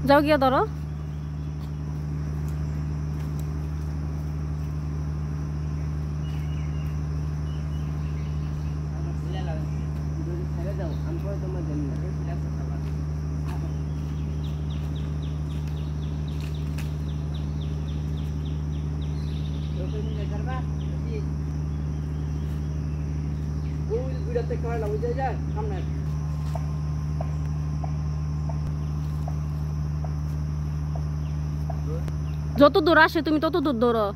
যাও গিয়া ধরো। যত দূর আসে তুমি তত দূর দৌড়ো।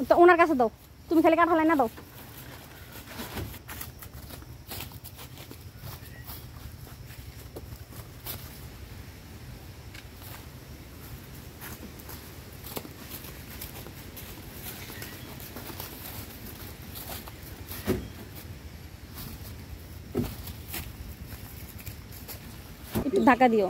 তো ওনার কাছে দাও, তুমি খালি কাঠ হালাই না দাও। একটু ঢাকা দিও।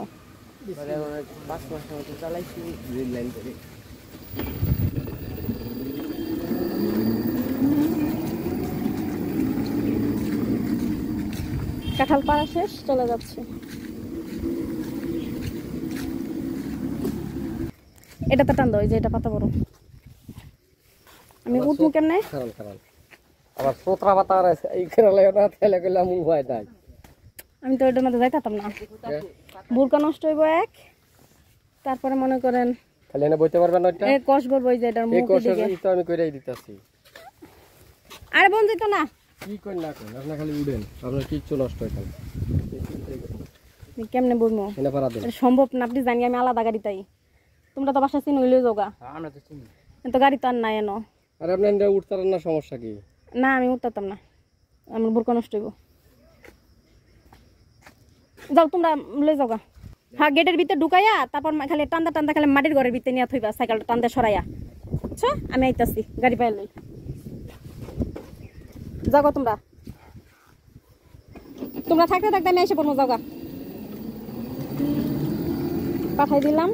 কাঁঠাল পাড়া শেষ, চলে যাচ্ছে। এটা তো টান দাও, এই যে এটা পাতা বড়। আমি উঠবো কেমনে? আবার সোতরা পাতা এই খেলে না তেলে গেলে আমুল ভয় নাই। আমি তো ওইটার মধ্যে যাইতাম না, বুরকা নষ্ট হইব এক। তারপরে মনে করেন খালি এনে বইতে পারবেন না। এটা এই কষ বলবো, এই যে এটার মুখ দিকে। এই তো আমি কইরাই দিতাছি। আরে বন্ধ দিত না, কি কই না কই আপনি খালি উড়েন, আপনার কিচ্ছু নষ্ট হয় না। কেমনে বলবো? এনে পারা দেন। এটা সম্ভব না, আপনি জানি আমি আলাদা গাড়ি তাই। তোমরা তো বাসা চিন হইলে যোগা। আমরা তো চিনি। তো গাড়ি তো আর নাই এনো। আরে আপনি এনে উঠতারেন না, সমস্যা কি? না আমি উঠতাম না, আমার বুরকা নষ্ট হইব। যাও তোমরা লই যাওগা। হ্যাঁ গেটের ভিতরে ঢুকাইয়া তারপর খালি টান্দা টান্দা খালি মাটির ঘরের ভিতরে নিয়ে থইবা সাইকেলটা টান্দা সরাইয়া। আচ্ছা আমি আইতাছি গাড়ি পাই লই। যাও তোমরা, তোমরা থাকতে থাকতে আমি এসে পড়বো। যাওগা পাঠাই দিলাম।